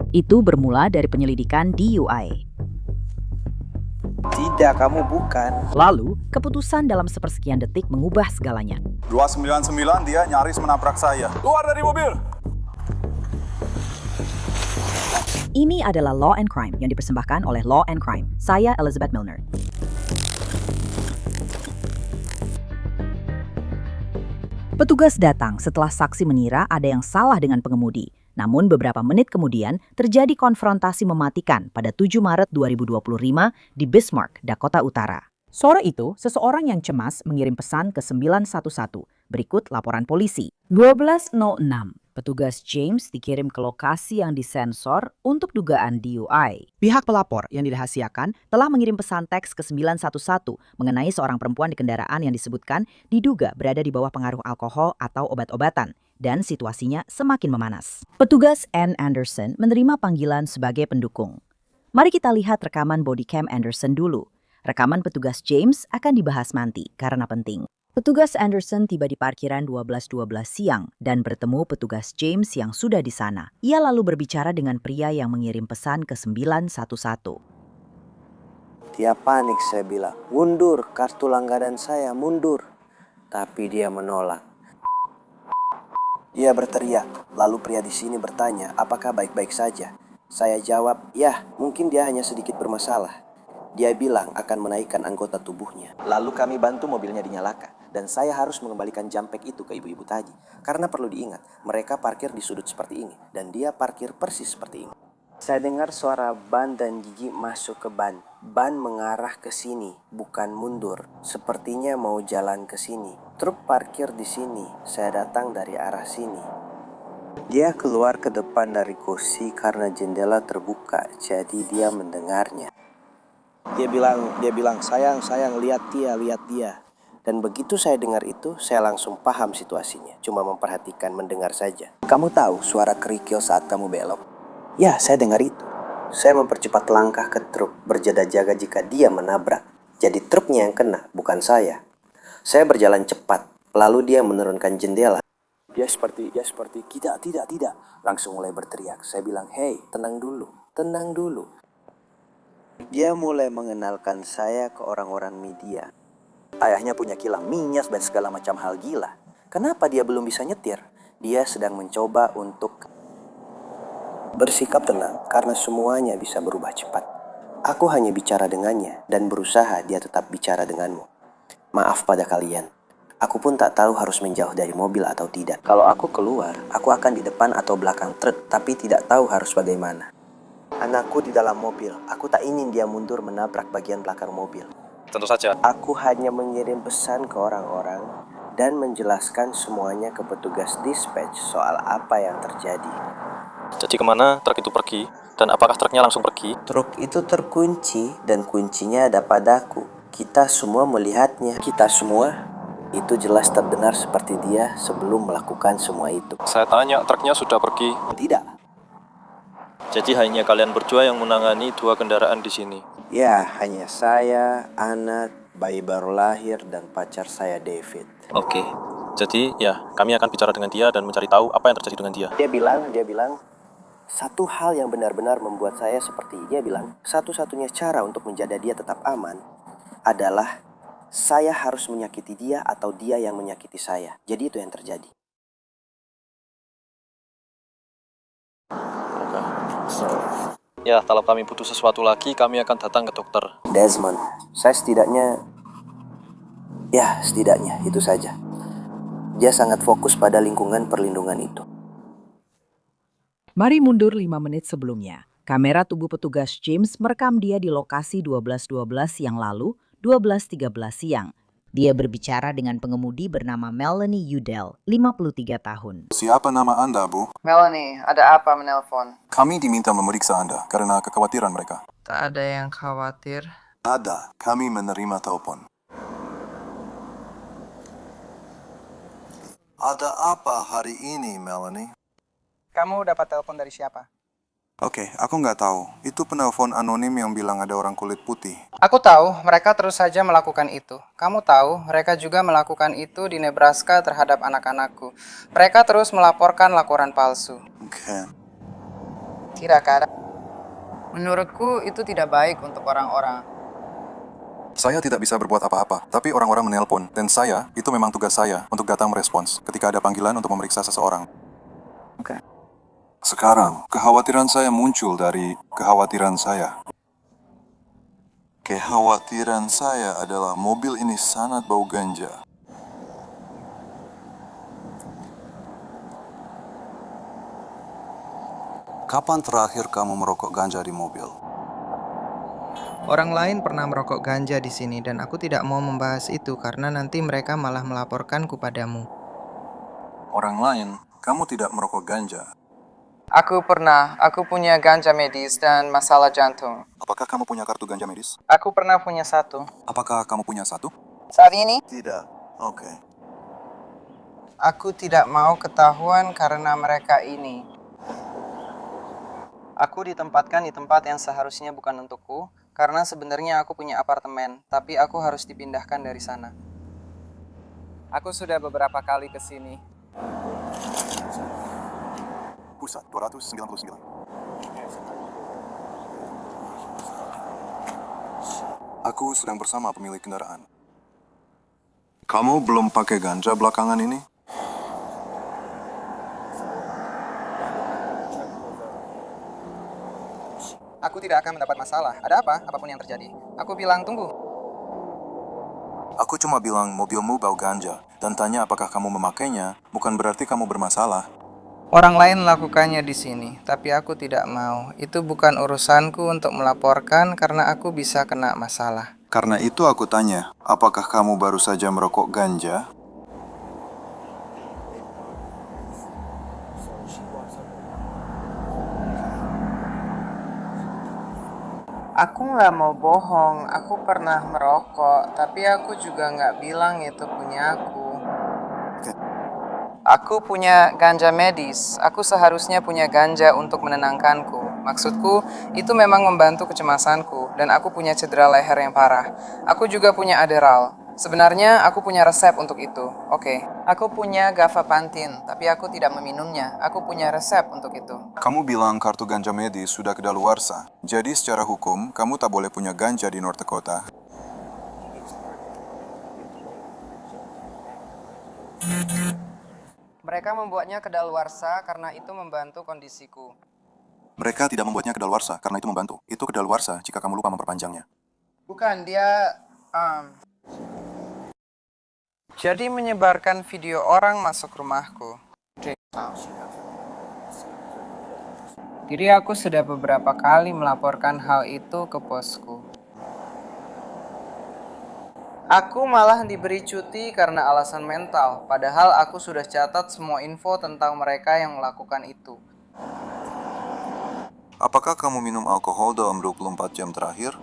Itu bermula dari penyelidikan DUI. Tidak, kamu bukan. Lalu, keputusan dalam sepersekian detik mengubah segalanya. 299 dia nyaris menabrak saya. Keluar dari mobil! Ini adalah Law and Crime yang dipersembahkan oleh Law and Crime. Saya Elizabeth Milner. Petugas datang setelah saksi mengira ada yang salah dengan pengemudi. Namun beberapa menit kemudian terjadi konfrontasi mematikan pada 7 Maret 2025 di Bismarck, Dakota Utara. Sore itu, seseorang yang cemas mengirim pesan ke 911. Berikut laporan polisi. 12.06. Petugas James dikirim ke lokasi yang disensor untuk dugaan DUI. Pihak pelapor yang dirahasiakan telah mengirim pesan teks ke 911 mengenai seorang perempuan di kendaraan yang disebutkan diduga berada di bawah pengaruh alkohol atau obat-obatan. Dan situasinya semakin memanas. Petugas Ann Anderson menerima panggilan sebagai pendukung. Mari kita lihat rekaman bodycam Anderson dulu. Rekaman petugas James akan dibahas nanti karena penting. Petugas Anderson tiba di parkiran 12.12 siang dan bertemu petugas James yang sudah di sana. Ia lalu berbicara dengan pria yang mengirim pesan ke 911. Dia panik, saya bilang. Mundur, kartu langganan saya, mundur. Tapi dia menolak. Dia berteriak, lalu pria di sini bertanya, apakah baik-baik saja? Saya jawab, ya, mungkin dia hanya sedikit bermasalah. Dia bilang akan menaikkan anggota tubuhnya. Lalu kami bantu mobilnya dinyalakan. Dan saya harus mengembalikan jampek itu ke ibu-ibu tadi. Karena perlu diingat, mereka parkir di sudut seperti ini. Dan dia parkir persis seperti ini. Saya dengar suara ban dan gigi masuk ke ban. Ban mengarah ke sini, bukan mundur. Sepertinya mau jalan ke sini. Truk parkir di sini. Saya datang dari arah sini. Dia keluar ke depan dari kursi karena jendela terbuka, jadi dia mendengarnya. Dia bilang, sayang, lihat dia. Dan begitu saya dengar itu, saya langsung paham situasinya. Cuma memperhatikan, mendengar saja. Kamu tahu suara kerikil saat kamu belok? Ya, saya dengar itu. Saya mempercepat langkah ke truk, berjaga-jaga jika dia menabrak. Jadi truknya yang kena, bukan saya. Saya berjalan cepat, lalu dia menurunkan jendela. Dia seperti, tidak. Langsung mulai berteriak. Saya bilang, hey, tenang dulu. Dia mulai mengenalkan saya ke orang-orang media. Ayahnya punya kilang minyak dan segala macam hal gila. Kenapa dia belum bisa nyetir? Dia sedang mencoba untuk bersikap tenang karena semuanya bisa berubah cepat. Aku hanya bicara dengannya dan berusaha dia tetap bicara denganmu. Maaf pada kalian. Aku pun tak tahu harus menjauh dari mobil atau tidak. Kalau aku keluar, aku akan di depan atau belakang truk, tapi tidak tahu harus bagaimana. Anakku di dalam mobil. Aku tak ingin dia mundur menabrak bagian belakang mobil. Tentu saja. Aku hanya mengirim pesan ke orang-orang dan menjelaskan semuanya ke petugas dispatch soal apa yang terjadi. Jadi kemana truk itu pergi? Dan apakah truknya langsung pergi? Truk itu terkunci dan kuncinya ada padaku. Kita semua melihatnya. Kita semua? Itu jelas terdengar seperti dia sebelum melakukan semua itu. Saya tanya, truknya sudah pergi? Tidak. Jadi hanya kalian berdua yang menangani 2 kendaraan di sini? Ya, hanya saya, anak, bayi baru lahir, dan pacar saya David. Oke. Jadi ya, kami akan bicara dengan dia dan mencari tahu apa yang terjadi dengan dia. Dia bilang, satu hal yang benar-benar membuat saya seperti dia bilang, satu-satunya cara untuk menjaga dia tetap aman adalah saya harus menyakiti dia atau dia yang menyakiti saya. Jadi itu yang terjadi. Ya, kalau kami butuh sesuatu lagi, kami akan datang ke dokter. Desmond, saya setidaknya itu saja. Dia sangat fokus pada lingkungan perlindungan itu. Mari mundur 5 menit sebelumnya. Kamera tubuh petugas James merekam dia di lokasi 12.12 yang lalu, 12.13 siang. Dia berbicara dengan pengemudi bernama Melanie Udell, 53 tahun. Siapa nama Anda, Bu? Melanie, ada apa menelpon? Kami diminta memeriksa Anda karena kekhawatiran mereka. Tak ada yang khawatir. Ada, kami menerima telepon. Ada apa hari ini, Melanie? Kamu dapat telepon dari siapa? Oke, aku nggak tahu. Itu penelpon anonim yang bilang ada orang kulit putih. Aku tahu, mereka terus saja melakukan itu. Kamu tahu, mereka juga melakukan itu di Nebraska terhadap anak-anakku. Mereka terus melaporkan laporan palsu. Oke. Tidak, Kak. Menurutku itu tidak baik untuk orang-orang. Saya tidak bisa berbuat apa-apa, tapi orang-orang menelpon, dan itu memang tugas saya untuk datang merespons ketika ada panggilan untuk memeriksa seseorang. Oke. Sekarang, kekhawatiran saya muncul dari kekhawatiran saya. Kekhawatiran saya adalah mobil ini sangat bau ganja. Kapan terakhir kamu merokok ganja di mobil? Orang lain pernah merokok ganja di sini dan aku tidak mau membahas itu karena nanti mereka malah melaporkanku padamu. Orang lain, kamu tidak merokok ganja. Aku pernah. Aku punya ganja medis dan masalah jantung. Apakah kamu punya kartu ganja medis? Aku pernah punya satu. Apakah kamu punya satu? Saat ini, Tidak. Oke. aku tidak mau ketahuan karena mereka ini. Aku ditempatkan di tempat yang seharusnya bukan untukku, karena sebenarnya aku punya apartemen, tapi aku harus dipindahkan dari sana. Aku sudah beberapa kali ke sini. Pusat 299. Aku sedang bersama pemilik kendaraan. Kamu belum pakai ganja belakangan ini? Aku tidak akan mendapat masalah. Ada apa? Apapun yang terjadi. Aku bilang tunggu. Aku cuma bilang mobilmu bau ganja, dan tanya apakah kamu memakainya, bukan berarti kamu bermasalah. Orang lain melakukannya di sini, tapi aku tidak mau. Itu bukan urusanku untuk melaporkan karena aku bisa kena masalah. Karena itu aku tanya, apakah kamu baru saja merokok ganja? Aku nggak mau bohong, aku pernah merokok, tapi aku juga nggak bilang itu punya aku. Aku punya ganja medis, aku seharusnya punya ganja untuk menenangkanku. Maksudku, itu memang membantu kecemasanku, dan aku punya cedera leher yang parah. Aku juga punya Adderall. Sebenarnya aku punya resep untuk itu. Oke, aku punya gabapentin, tapi aku tidak meminumnya. Aku punya resep untuk itu. Kamu bilang kartu ganja medis sudah kedaluarsa. Jadi secara hukum, kamu tak boleh punya ganja di North Dakota. Mereka membuatnya kedaluarsa karena itu membantu kondisiku. Mereka tidak membuatnya kedaluarsa karena itu membantu. Itu kedaluarsa jika kamu lupa memperpanjangnya. Bukan, dia... Jadi menyebarkan video orang masuk rumahku. Jadi aku sudah beberapa kali melaporkan hal itu ke bosku. Aku malah diberi cuti karena alasan mental, padahal aku sudah catat semua info tentang mereka yang melakukan itu. Apakah kamu minum alkohol dalam 24 jam terakhir?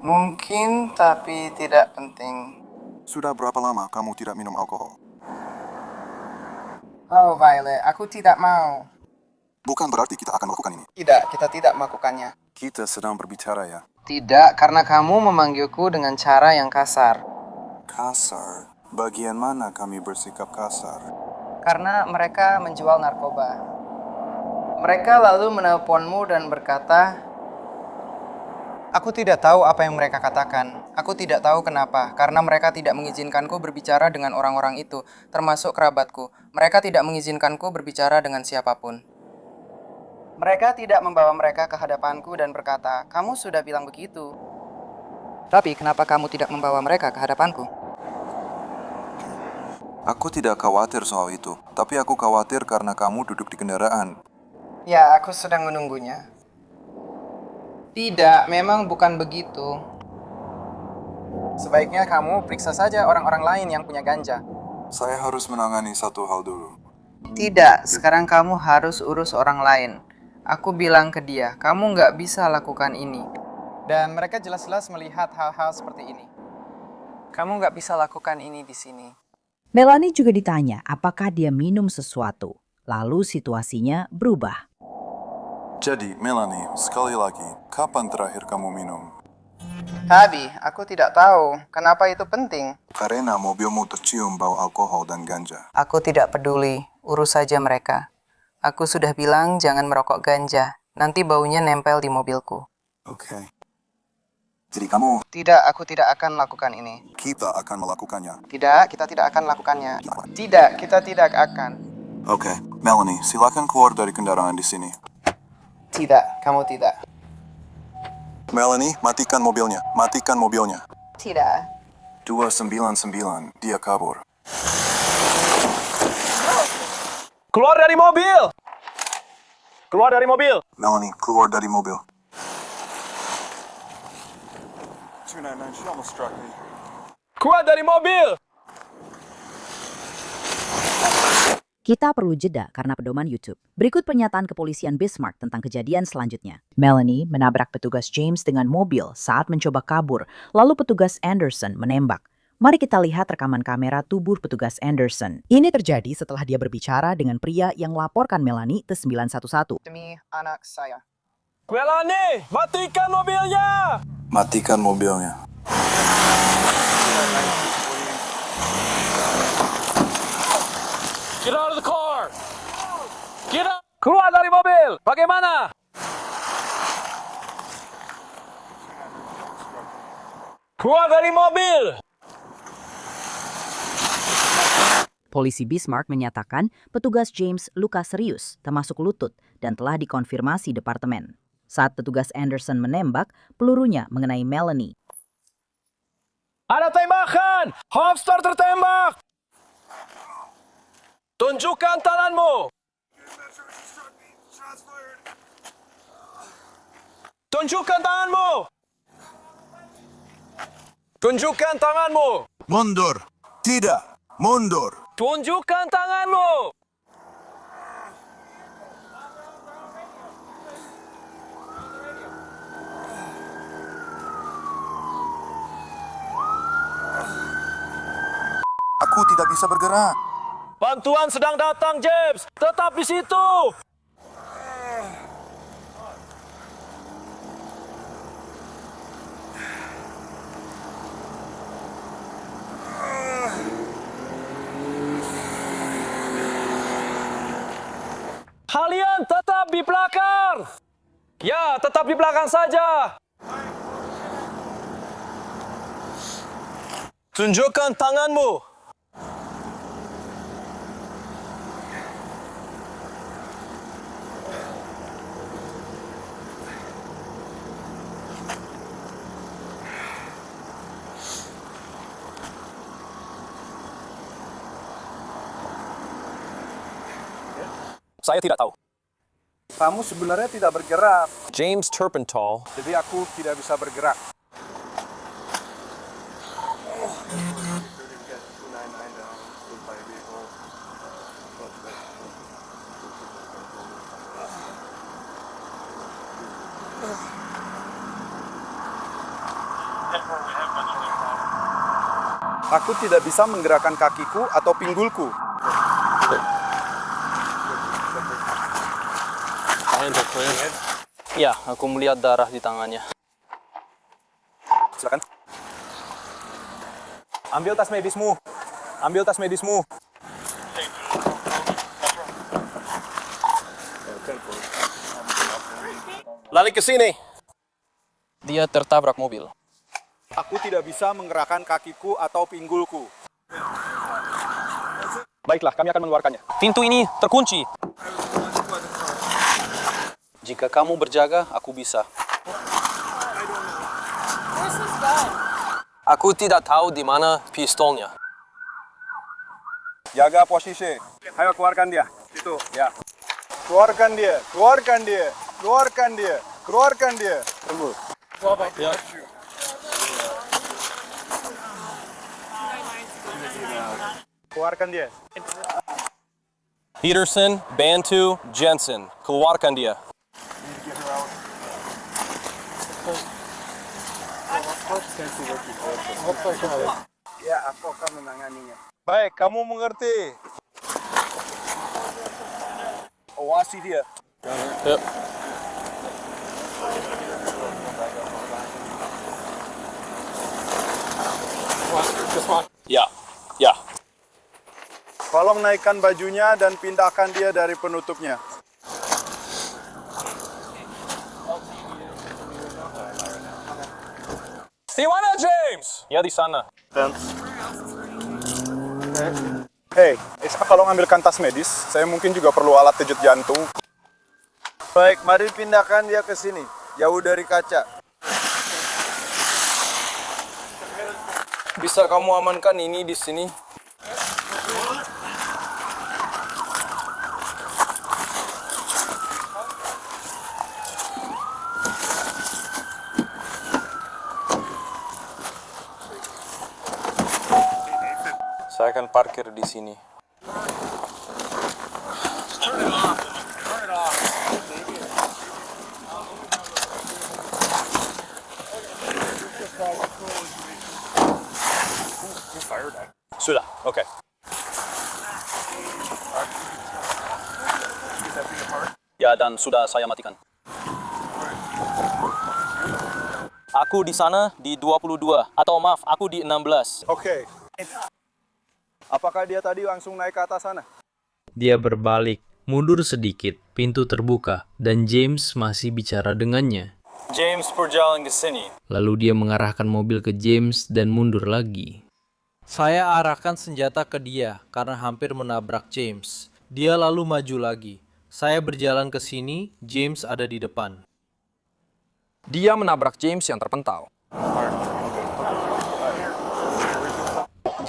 Mungkin, tapi tidak penting. Sudah berapa lama kamu tidak minum alkohol? Oh, Violet, aku tidak mau. Bukan berarti kita akan melakukan ini. Tidak, kita tidak melakukannya. Kita sedang berbicara ya. Tidak, karena kamu memanggilku dengan cara yang kasar. Kasar? Bagian mana kami bersikap kasar? Karena mereka menjual narkoba. Mereka lalu menelponmu dan berkata, aku tidak tahu apa yang mereka katakan. Aku tidak tahu kenapa, karena mereka tidak mengizinkanku berbicara dengan orang-orang itu, termasuk kerabatku. Mereka tidak mengizinkanku berbicara dengan siapapun. Mereka tidak membawa mereka ke hadapanku dan berkata, kamu sudah bilang begitu. Tapi kenapa kamu tidak membawa mereka ke hadapanku? Aku tidak khawatir soal itu, tapi aku khawatir karena kamu duduk di kendaraan. Ya, aku sedang menunggunya. Tidak, memang bukan begitu. Sebaiknya kamu periksa saja orang-orang lain yang punya ganja. Saya harus menangani satu hal dulu. Tidak, sekarang kamu harus urus orang lain. Aku bilang ke dia, kamu nggak bisa lakukan ini. Dan mereka jelas-jelas melihat hal-hal seperti ini. Kamu nggak bisa lakukan ini di sini. Melanie juga ditanya apakah dia minum sesuatu. Lalu situasinya berubah. Jadi, Melanie, sekali lagi, kapan terakhir kamu minum? Tadi, aku tidak tahu. Kenapa itu penting? Karena mobilmu tercium bau alkohol dan ganja. Aku tidak peduli. Urus saja mereka. Aku sudah bilang jangan merokok ganja. Nanti baunya nempel di mobilku. Oke. Jadi kamu, Tidak, aku tidak akan lakukan ini. kita akan melakukannya. Tidak, kita tidak akan lakukannya. Tidak, kita tidak akan. Oke. Melanie, silakan keluar dari kendaraan di sini. Tidak, kamu tidak. Melanie, matikan mobilnya. Matikan mobilnya. Tidak. 299, dia kabur. Keluar dari mobil! Keluar dari mobil! Melanie, keluar dari mobil. 299, she almost struck me. Keluar dari mobil! Kita perlu jeda karena pedoman YouTube. Berikut pernyataan kepolisian Bismarck tentang kejadian selanjutnya. Melanie menabrak petugas James dengan mobil saat mencoba kabur, lalu petugas Anderson menembak. Mari kita lihat rekaman kamera tubuh petugas Anderson. Ini terjadi setelah dia berbicara dengan pria yang melaporkan Melanie ke 911. Demi anak saya. Melanie, matikan mobilnya! Matikan mobilnya. Get out of the car! Get out! Keluar dari mobil! Bagaimana? Keluar dari mobil! Polisi Bismarck menyatakan petugas James luka serius, termasuk lutut, dan telah dikonfirmasi departemen. Saat petugas Anderson menembak, pelurunya mengenai Melanie. Ada tembakan! Hamster tertembak! Tunjukkan tanganmu! Tunjukkan tanganmu! Tunjukkan tanganmu! Mundur! Tidak! Mundur! Tunjukkan tanganmu! Aku tidak bisa bergerak. Bantuan sedang datang, James! Tetap di situ! Kalian tetap di belakang! Ya, tetap di belakang saja! Tunjukkan tanganmu! Saya tidak tahu. Kamu sebenarnya tidak bergerak, James Turpental. jadi aku tidak bisa bergerak. Aku tidak bisa menggerakkan kakiku atau pinggulku. Ya, aku melihat darah di tangannya. Silakan. Ambil tas medismu. Ambil tas medismu. Lari ke sini. Dia tertabrak mobil. Aku tidak bisa menggerakkan kakiku atau pinggulku. Baiklah, kami akan mengeluarkannya. Pintu ini terkunci. Jika kamu berjaga, aku bisa. Aku tidak tahu di mana pistolnya. Jaga posisi. Ayo keluarkan dia. Itu, ya. Keluarkan dia. Keluarkan dia. Keluarkan dia. Keluarkan dia. Tunggu. Ya. Keluarkan dia. Peterson, Bantu, Jensen. Keluarkan dia. Ya, aku akan menanganinya. Baik, kamu mengerti. Awasi dia. Ya. Ya, ya. Tolong naikkan bajunya dan pindahkan dia dari penutupnya. Di mana James? Ya di sana. Hei, Isa kalau ngambilkan tas medis, saya mungkin juga perlu alat kejut jantung. Baik, mari pindahkan dia ke sini, jauh dari kaca. Bisa kamu amankan ini di sini? Saya akan parkir di sini. Sudah, oke. Ya, dan sudah saya matikan. Aku di sana di 22, atau maaf, aku di 16. Oke. Apakah dia tadi langsung naik ke atas sana? Dia berbalik, mundur sedikit, pintu terbuka, dan James masih bicara dengannya. James berjalan ke sini. Lalu dia mengarahkan mobil ke James dan mundur lagi. Saya arahkan senjata ke dia karena hampir menabrak James. Dia lalu maju lagi. Saya berjalan ke sini, James ada di depan. Dia menabrak James yang terpental.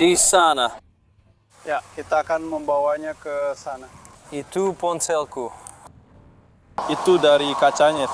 Di sana. Ya, kita akan membawanya ke sana. Itu ponselku. Itu dari kacanya.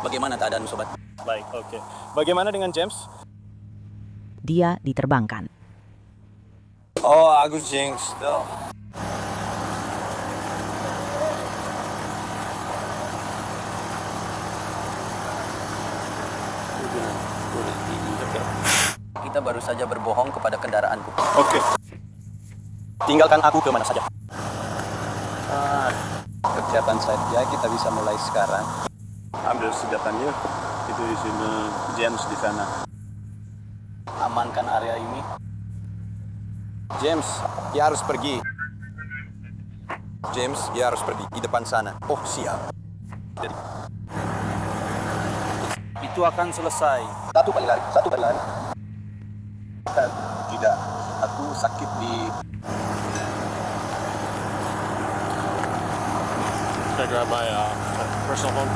Bagaimana keadaan sobat? Baik, oke. Bagaimana dengan James? Dia diterbangkan. Oh, Agus James. Kita baru saja berbohong kepada kendaraanku. Oke. Tinggalkan aku ke mana saja. Persiapan saja, kita bisa mulai sekarang. Ambil senjatanya. Itu di sini, James di sana. Amankan area ini. James, dia harus pergi. James, dia harus pergi di depan sana. Oh, siap. Itu akan selesai. Satu kali lari. Tidak, aku sakit di... Can I grab my personal phone?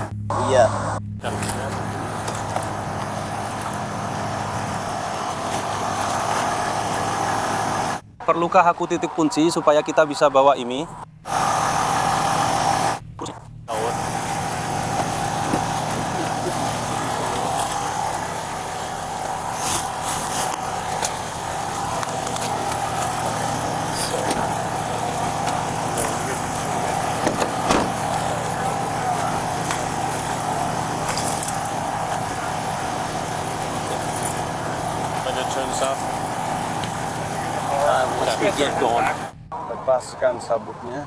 Iya. Perlukah aku titik kunci supaya kita bisa bawa ini? Lepaskan sabuknya.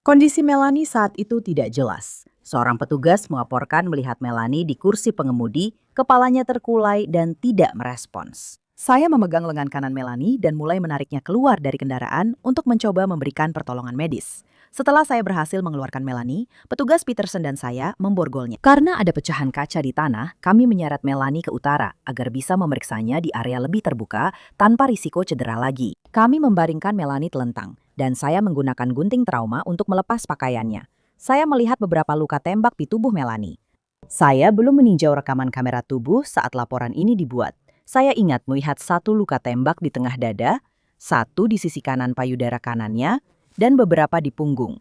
Kondisi Melanie saat itu tidak jelas. Seorang petugas melaporkan melihat Melanie di kursi pengemudi, kepalanya terkulai dan tidak merespons. Saya memegang lengan kanan Melanie dan mulai menariknya keluar dari kendaraan untuk mencoba memberikan pertolongan medis. Setelah saya berhasil mengeluarkan Melanie, petugas Peterson dan saya memborgolnya. Karena ada pecahan kaca di tanah, kami menyeret Melanie ke utara agar bisa memeriksanya di area lebih terbuka tanpa risiko cedera lagi. Kami membaringkan Melanie telentang, dan saya menggunakan gunting trauma untuk melepas pakaiannya. Saya melihat beberapa luka tembak di tubuh Melanie. Saya belum meninjau rekaman kamera tubuh saat laporan ini dibuat. Saya ingat melihat satu luka tembak di tengah dada, satu di sisi kanan payudara kanannya, dan beberapa di punggung.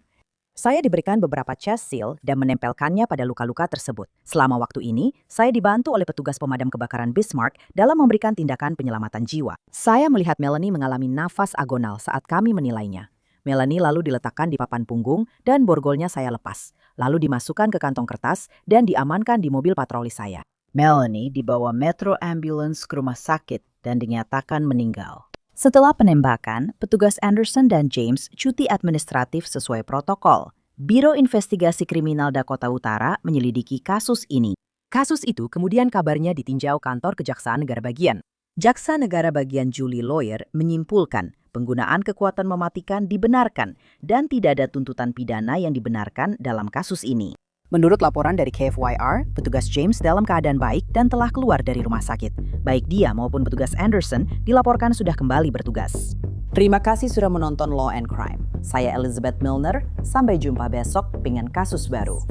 Saya diberikan beberapa chest seal dan menempelkannya pada luka-luka tersebut. Selama waktu ini, saya dibantu oleh petugas pemadam kebakaran Bismarck dalam memberikan tindakan penyelamatan jiwa. Saya melihat Melanie mengalami nafas agonal saat kami menilainya. Melanie lalu diletakkan di papan punggung dan borgolnya saya lepas, lalu dimasukkan ke kantong kertas dan diamankan di mobil patroli saya. Melanie dibawa Metro Ambulance ke rumah sakit dan dinyatakan meninggal. Setelah penembakan, petugas Anderson dan James cuti administratif sesuai protokol. Biro Investigasi Kriminal Dakota Utara menyelidiki kasus ini. Kasus itu kemudian kabarnya ditinjau kantor Kejaksaan Negara Bagian. Jaksa Negara Bagian Julie Lawyer menyimpulkan penggunaan kekuatan mematikan dibenarkan dan tidak ada tuntutan pidana yang dibenarkan dalam kasus ini. Menurut laporan dari KFYR, petugas James dalam keadaan baik dan telah keluar dari rumah sakit. Baik dia maupun petugas Anderson dilaporkan sudah kembali bertugas. Terima kasih sudah menonton Law and Crime. Saya Elizabeth Milner, sampai jumpa besok dengan kasus baru.